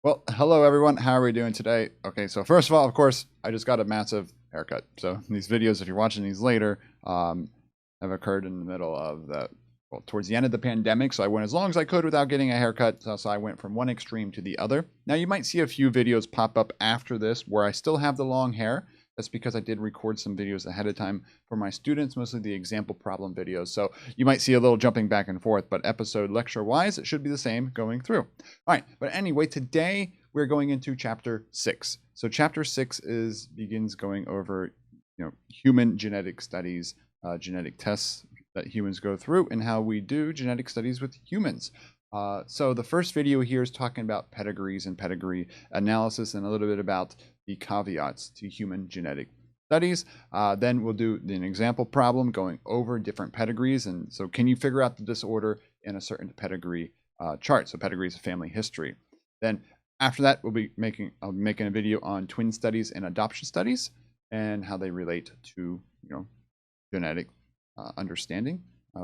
Well, hello everyone. How are we doing today? Okay, so first of all, of course, I just got a massive haircut. So these videos, if you're watching these later, have occurred in the middle of towards the end of the pandemic. So I went as long as I could without getting a haircut. So I went from one extreme to the other. Now you might see a few videos pop up after this where I still have the long hair. That's because I did record some videos ahead of time for my students, mostly the example problem videos. So you might see a little jumping back and forth, but episode lecture-wise, it should be the same going through. All right, but anyway, today we're going into chapter 6. So chapter 6 begins going over, human genetic studies, genetic tests that humans go through, and how we do genetic studies with humans. So the first video here is talking about pedigrees and pedigree analysis and a little bit about the caveats to human genetic studies. Then we'll do an example problem going over different pedigrees. And so can you figure out the disorder in a certain pedigree chart? So pedigree is a family history. Then after that, I'll be making a video on twin studies and adoption studies and how they relate to, genetic understanding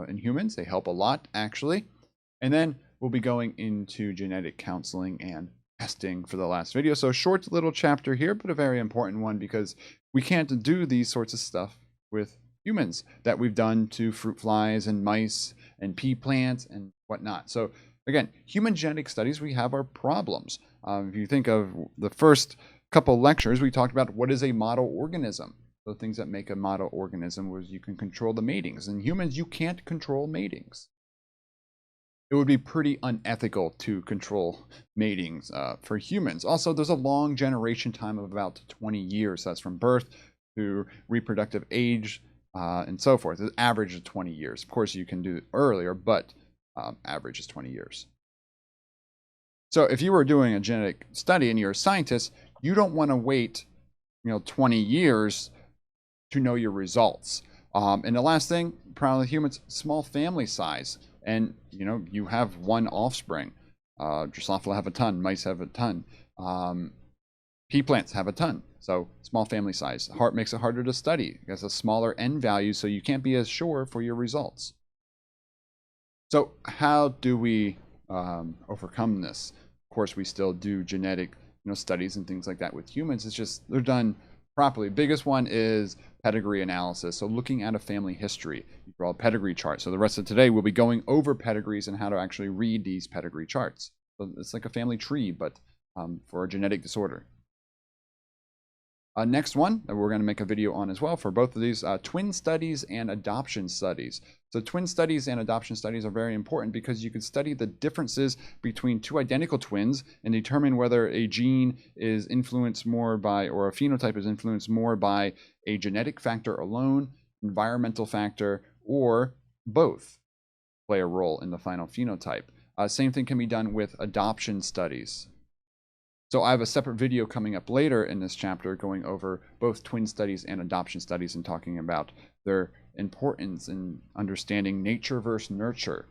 in humans. They help a lot, actually. And then we'll be going into genetic counseling and testing for the last video. So short little chapter here, but a very important one because we can't do these sorts of stuff with humans that we've done to fruit flies and mice and pea plants and whatnot. So again, human genetic studies, we have our problems. If you think of the first couple lectures, we talked about what is a model organism. So things that make a model organism was you can control the matings. In humans, you can't control matings. It would be pretty unethical to control matings for humans. Also, there's a long generation time of about 20 years. That's from birth to reproductive age and so forth. The average is 20 years. Of course, you can do it earlier, but average is 20 years. So if you were doing a genetic study and you're a scientist, you don't want to wait 20 years to know your results. And the last thing, probably humans, small family size. And, you have one offspring. Drosophila have a ton. Mice have a ton. Pea plants have a ton. So small family size. Heart makes it harder to study. It has a smaller N value, so you can't be as sure for your results. So how do we overcome this? Of course, we still do genetic studies and things like that with humans. It's just they're done properly. Biggest one is pedigree analysis. So looking at a family history, you draw a pedigree chart. So the rest of today we'll be going over pedigrees and how to actually read these pedigree charts. So it's like a family tree, but for a genetic disorder. Next one that we're going to make a video on as well for both of these, twin studies and adoption studies. So twin studies and adoption studies are very important because you can study the differences between two identical twins and determine whether a gene is influenced more by, or a phenotype is influenced more by a genetic factor alone, environmental factor, or both play a role in the final phenotype. Same thing can be done with adoption studies. So I have a separate video coming up later in this chapter going over both twin studies and adoption studies and talking about their importance in understanding nature versus nurture.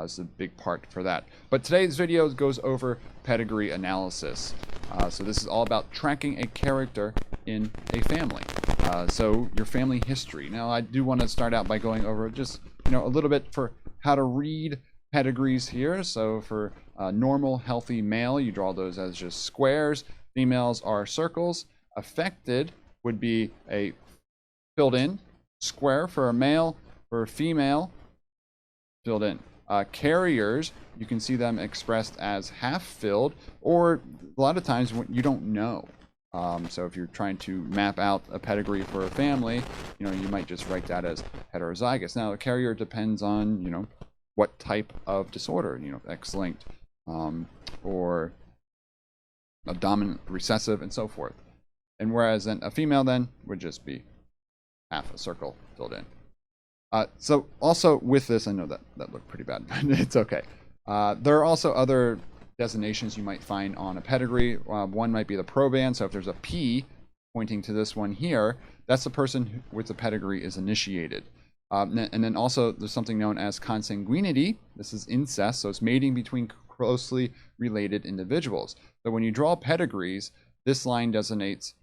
Is a big part for that. But today's video goes over pedigree analysis. So this is all about tracking a character in a family. So your family history. Now I do want to start out by going over just a little bit for how to read pedigrees here. So for normal, healthy male, you draw those as just squares. Females are circles. Affected would be a filled in square for a male. For a female, filled in. Carriers, you can see them expressed as half filled, or a lot of times you don't know. So if you're trying to map out a pedigree for a family, you might just write that as heterozygous. Now, a carrier depends on, what type of disorder, X-linked, or a dominant recessive, and so forth. And whereas then a female then would just be half a circle filled in. So also with this, I know that looked pretty bad, but it's okay. There are also other designations you might find on a pedigree. One might be the proband. So if there's a P pointing to this one here, that's the person with the pedigree is initiated. And then also there's something known as consanguinity. This is incest, so it's mating between closely related individuals. So when you draw pedigrees, this line designates,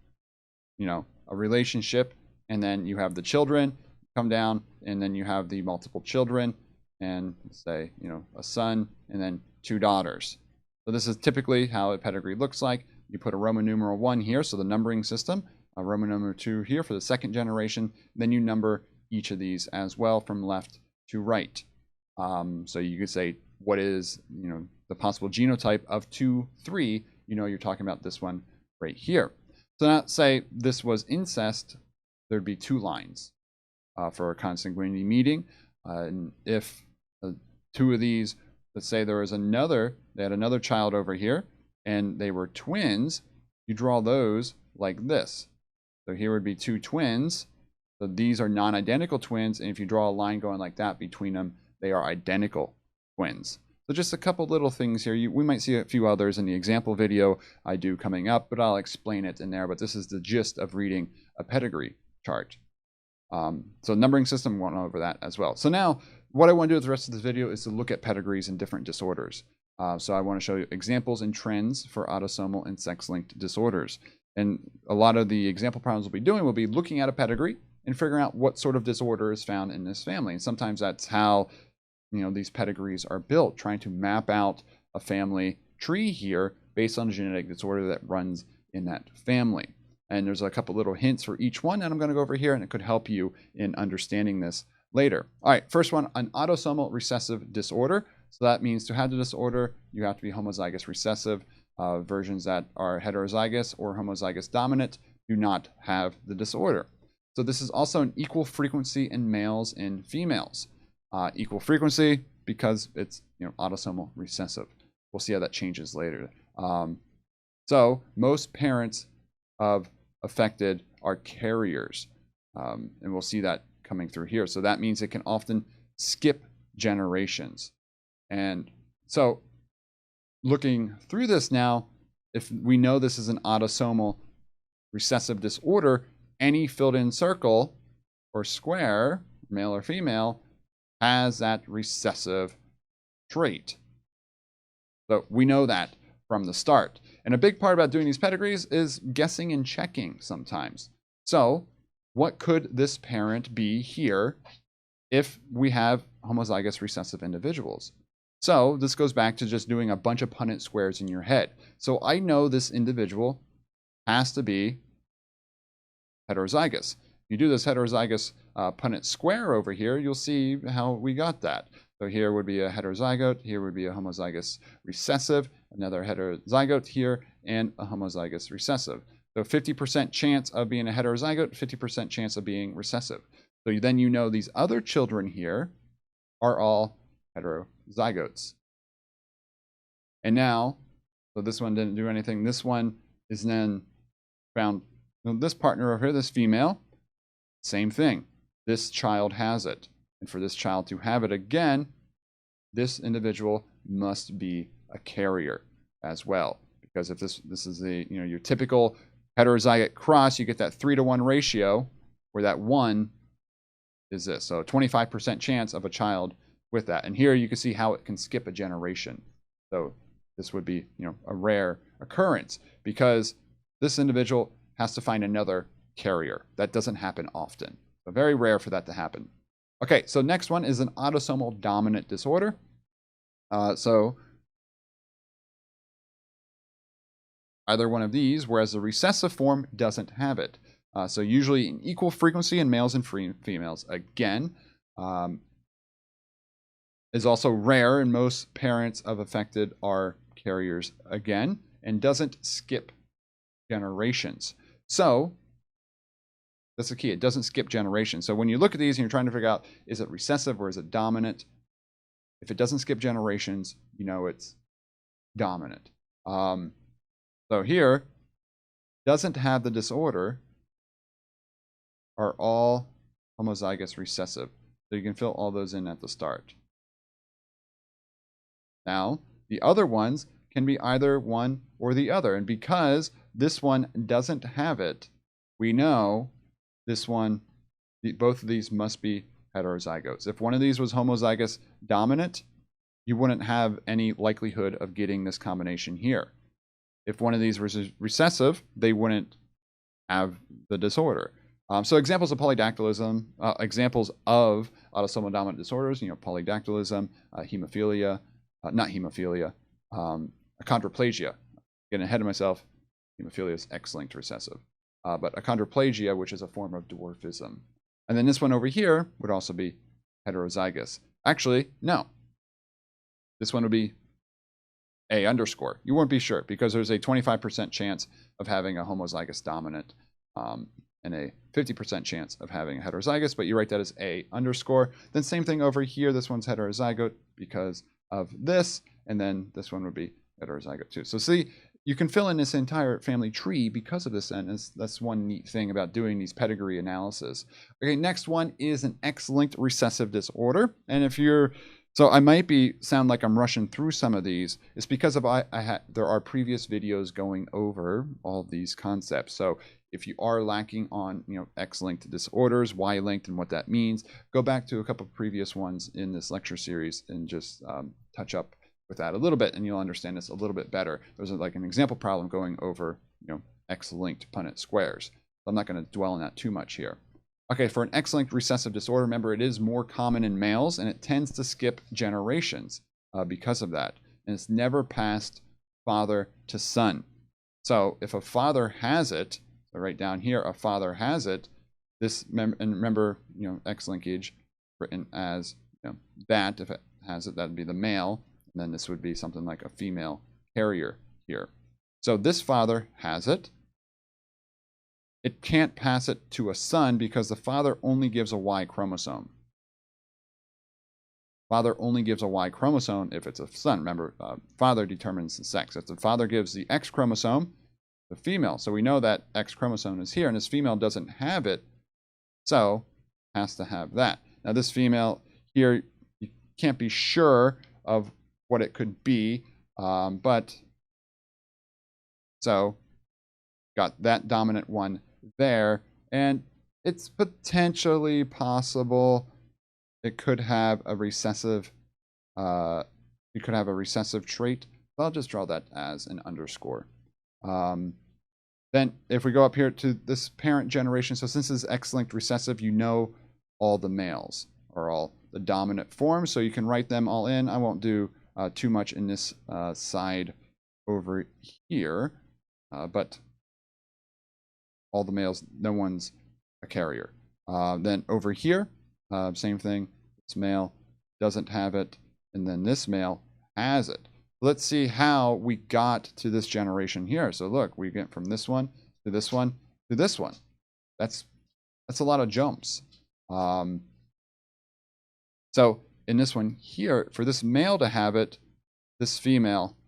a relationship, and then you have the children come down, and then you have the multiple children, and say, a son, and then 2 daughters. So this is typically how a pedigree looks like. You put a Roman numeral 1 here, so the numbering system, a Roman numeral 2 here for the second generation, then you number each of these as well from left to right. So you could say, what is, the possible genotype of 2, 3, you're talking about this one right here. So now say this was incest, there'd be 2 lines for a consanguinity meeting. And if 2 of these, let's say they had another child over here, and they were twins, you draw those like this. So here would be 2 twins. So these are non-identical twins, and if you draw a line going like that between them, they are identical twins. So just a couple little things here. We might see a few others in the example video I do coming up, but I'll explain it in there. But this is the gist of reading a pedigree chart. So numbering system, went over that as well. So now what I want to do with the rest of this video is to look at pedigrees and different disorders. So I want to show you examples and trends for autosomal and sex-linked disorders. And a lot of the example problems we'll be doing will be looking at a pedigree and figuring out what sort of disorder is found in this family. And sometimes that's how these pedigrees are built, trying to map out a family tree here based on a genetic disorder that runs in that family. And there's a couple little hints for each one that I'm going to go over here, and it could help you in understanding this later. All right, first one, an autosomal recessive disorder. So that means to have the disorder, you have to be homozygous recessive. Versions that are heterozygous or homozygous dominant do not have the disorder. So this is also an equal frequency in males and females. Equal frequency because it's autosomal recessive. We'll see how that changes later. So most parents of affected are carriers, and we'll see that coming through here. So that means it can often skip generations. And so looking through this now, if we know this is an autosomal recessive disorder, any filled in circle or square, male or female, has that recessive trait. So we know that from the start. And a big part about doing these pedigrees is guessing and checking sometimes. So what could this parent be here if we have homozygous recessive individuals? So this goes back to just doing a bunch of Punnett squares in your head. So I know this individual has to be heterozygous. You do this heterozygous Punnett square over here, you'll see how we got that. So here would be a heterozygote, here would be a homozygous recessive, another heterozygote here, and a homozygous recessive. So 50% chance of being a heterozygote, 50% chance of being recessive. So then these other children here are all heterozygotes. And now, so this one didn't do anything. This one is then found, this partner over here, this female, same thing. This child has it. And for this child to have it again, this individual must be a carrier as well. Because if this is the, your typical heterozygote cross, you get that 3-to-1 ratio where that 1 is this. So 25% chance of a child with that. And here you can see how it can skip a generation. So this would be, a rare occurrence because this individual has to find another carrier. That doesn't happen often. So very rare for that to happen. Okay, so next one is an autosomal dominant disorder. So either one of these, whereas the recessive form doesn't have it. So usually in equal frequency in males and females. Again, is also rare, and most parents of affected are carriers again, and doesn't skip generations. So that's the key. It doesn't skip generations. So when you look at these and you're trying to figure out, is it recessive or is it dominant? If it doesn't skip generations, it's dominant. So here, doesn't have the disorder, are all homozygous recessive. So you can fill all those in at the start. Now, the other ones can be either one or the other. And because this one doesn't have it, we know this one, both of these must be heterozygotes. If one of these was homozygous dominant, you wouldn't have any likelihood of getting this combination here. If one of these was recessive, they wouldn't have the disorder. So examples of polydactylism, examples of autosomal dominant disorders, polydactylism, hemophilia, not hemophilia, achondroplasia. Getting ahead of myself, hemophilia is X-linked recessive. But achondroplasia, which is a form of dwarfism. And then this one over here would also be heterozygous. Actually, no. This one would be A underscore. You won't be sure because there's a 25% chance of having a homozygous dominant and a 50% chance of having a heterozygous, but you write that as A underscore. Then same thing over here. This one's heterozygote because of this, and then this one would be heterozygote too. So see, you can fill in this entire family tree because of this, and that's one neat thing about doing these pedigree analysis. Okay, next one is an X-linked recessive disorder, and if you're so I might sound like I'm rushing through some of these. It's because of there are previous videos going over all of these concepts. So if you are lacking on X-linked disorders, Y-linked, and what that means, go back to a couple of previous ones in this lecture series and just touch up with that a little bit, and you'll understand this a little bit better. There's like an example problem going over X-linked Punnett squares. I'm not going to dwell on that too much here. Okay, for an X-linked recessive disorder, remember it is more common in males, and it tends to skip generations because of that. And it's never passed father to son. So if a father has it, so right down here, a father has it, and remember, X-linkage written as that, if it has it, that would be the male, and then this would be something like a female carrier here. So this father has it. It can't pass it to a son because the father only gives a Y chromosome. Father only gives a Y chromosome if it's a son. Remember, father determines the sex. If the father gives the X chromosome, the female. So we know that X chromosome is here, and this female doesn't have it, so has to have that. Now this female here, you can't be sure of what it could be, but so got that dominant one there, and it's potentially possible it could have a recessive trait. I'll just draw that as an underscore. Then if we go up here to this parent generation, so since this is X-linked recessive, all the males are all the dominant forms, so you can write them all in. I won't do too much in this side over here, but all the males, no one's a carrier. Then over here, same thing. This male doesn't have it, and then this male has it. Let's see how we got to this generation here. So look, we get from this one to this one to this one. That's a lot of jumps. So in this one here, for this male to have it, this female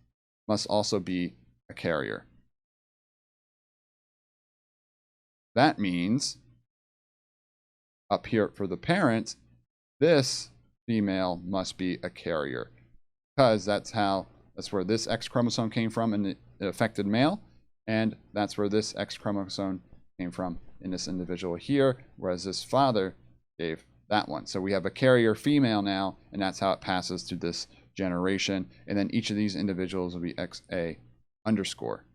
must also be a carrier. That means up here for the parent, this female must be a carrier because that's where this X chromosome came from in the affected male, and that's where this X chromosome came from in this individual here, whereas this father gave that one. So we have a carrier female now, and that's how it passes to this generation, and then each of these individuals will be XA underscore.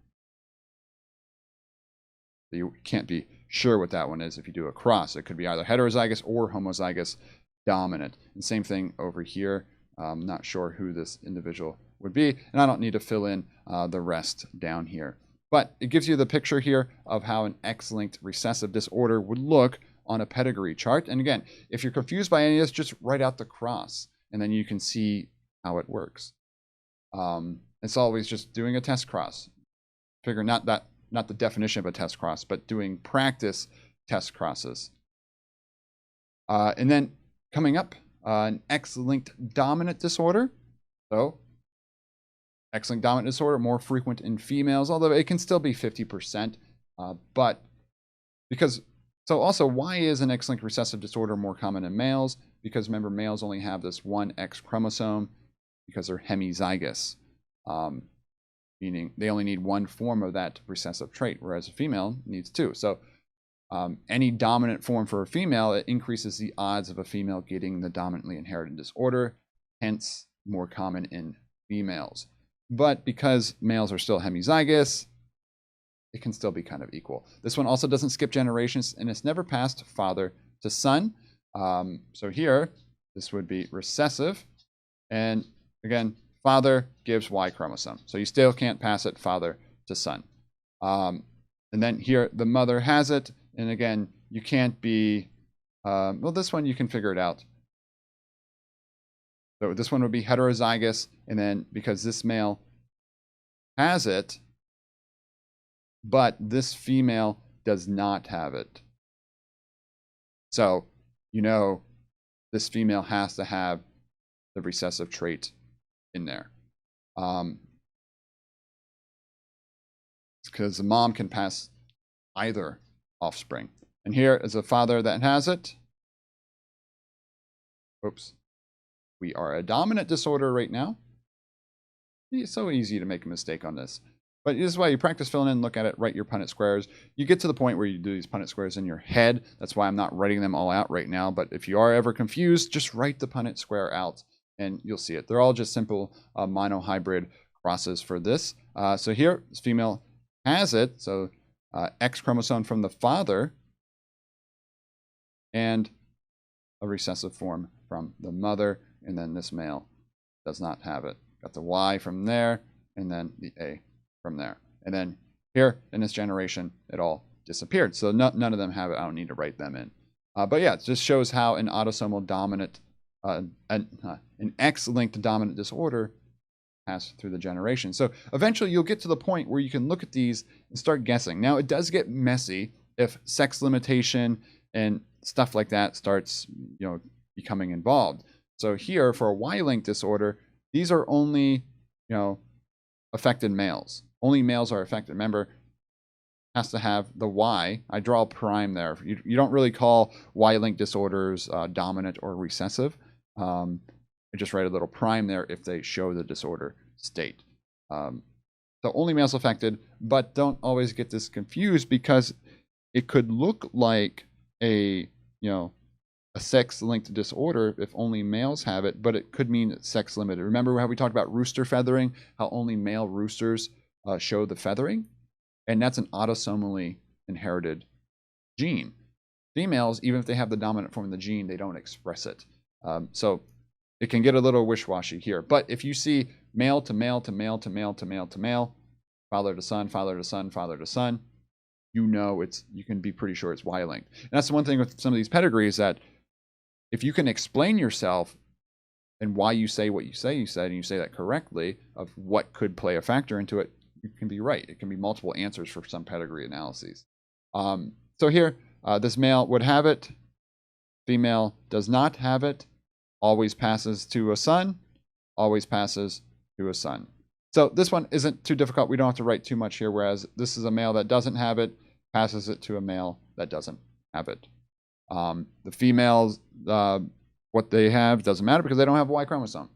You can't be sure what that one is if you do a cross. It could be either heterozygous or homozygous dominant. And same thing over here. I'm not sure who this individual would be, and I don't need to fill in the rest down here. But it gives you the picture here of how an X-linked recessive disorder would look on a pedigree chart. And again, if you're confused by any of this, just write out the cross, and then you can see how it works. It's always just doing a test cross. Figure not the definition of a test cross, but doing practice test crosses. And then coming up, an X-linked dominant disorder. So X-linked dominant disorder, more frequent in females, although it can still be 50%. But because, so also why is an X-linked recessive disorder more common in males? Because remember, males only have this one X chromosome because they're hemizygous. Meaning they only need one form of that recessive trait, whereas a female needs two. So any dominant form for a female, it increases the odds of a female getting the dominantly inherited disorder, hence more common in females. But because males are still hemizygous, it can still be kind of equal. This one also doesn't skip generations, and it's never passed father to son. So here, this would be recessive. And again, father gives Y chromosome. So you still can't pass it father to son. And then here the mother has it. And again, you can't be, well, this one you can figure it out. So this one would be heterozygous. And then because this male has it, but this female does not have it. So, you know, this female has to have the recessive trait in there. Because the mom can pass either offspring. And here is a father that has it. Oops. We are a dominant disorder right now. It's so easy to make a mistake on this. But this is why you practice filling in, look at it, write your Punnett squares. You get to the point where you do these Punnett squares in your head. That's why I'm not writing them all out right now. But if you are ever confused, just write the Punnett square out and you'll see it. They're all just simple monohybrid crosses for this. So here, this female has it. So X chromosome from the father and a recessive form from the mother. And then this male does not have it. Got the Y from there and then the A from there. And then here in this generation, it all disappeared. So none of them have it. I don't need to write them in. But yeah, it just shows how an autosomal dominant, an X-linked dominant disorder pass through the generation. So eventually you'll get to the point where you can look at these and start guessing. Now it does get messy if sex limitation and stuff like that starts, becoming involved. So here for a Y-linked disorder, these are only, affected males. Only males are affected. Remember, has to have the Y. I draw a prime there. You don't really call Y-linked disorders dominant or recessive. I just write a little prime there if they show the disorder state. So only males affected, but don't always get this confused because it could look like a sex-linked disorder if only males have it, but it could mean sex limited. Remember how we talked about rooster feathering, how only male roosters show the feathering? And that's an autosomally inherited gene. Females, even if they have the dominant form of the gene, they don't express it. So it can get a little wish-washy here. But if you see male to male to male to male to male to male, father to son, father to son, father to son, you can be pretty sure it's Y-linked. And that's the one thing with some of these pedigrees that if you can explain yourself and why you say what you said, and you say that correctly, of what could play a factor into it, you can be right. It can be multiple answers for some pedigree analyses. So here, this male would have it. Female does not have it. Always passes to a son. Always passes to a son. So this one isn't too difficult. We don't have to write too much here, whereas this is a male that doesn't have it, passes it to a male that doesn't have it. The females, what they have doesn't matter because they don't have a Y chromosome.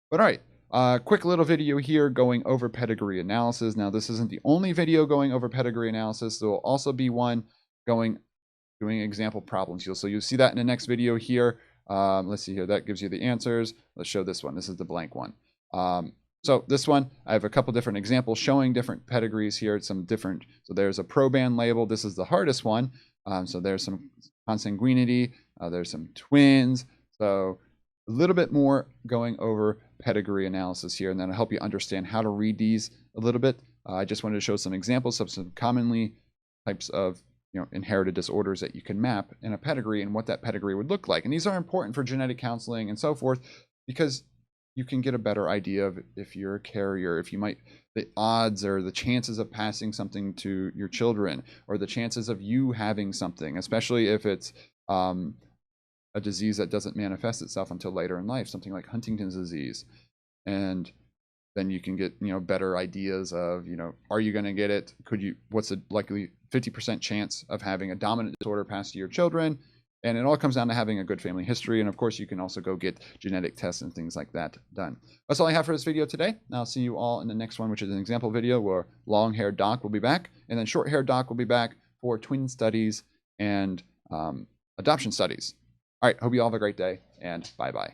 But all right, quick little video here going over pedigree analysis. Now, this isn't the only video going over pedigree analysis. There will also be one doing example problems. So you'll see that in the next video here. Let's see here. That gives you the answers. Let's show this one. This is the blank one. So this one, I have a couple different examples showing different pedigrees here. So there's a proband label. This is the hardest one. So there's some consanguinity. There's some twins. So a little bit more going over pedigree analysis here, and then I'll help you understand how to read these a little bit. I just wanted to show some examples of some commonly types of inherited disorders that you can map in a pedigree and what that pedigree would look like. And these are important for genetic counseling and so forth because you can get a better idea of if you're a carrier, the odds or the chances of passing something to your children, or the chances of you having something, especially if it's a disease that doesn't manifest itself until later in life, something like Huntington's disease. And then you can get, better ideas of, are you going to get it? What's the likely 50% chance of having a dominant disorder pass to your children? And it all comes down to having a good family history. And of course, you can also go get genetic tests and things like that done. That's all I have for this video today. I'll see you all in the next one, which is an example video where long-haired doc will be back. And then short-haired doc will be back for twin studies and adoption studies. All right, hope you all have a great day, and bye-bye.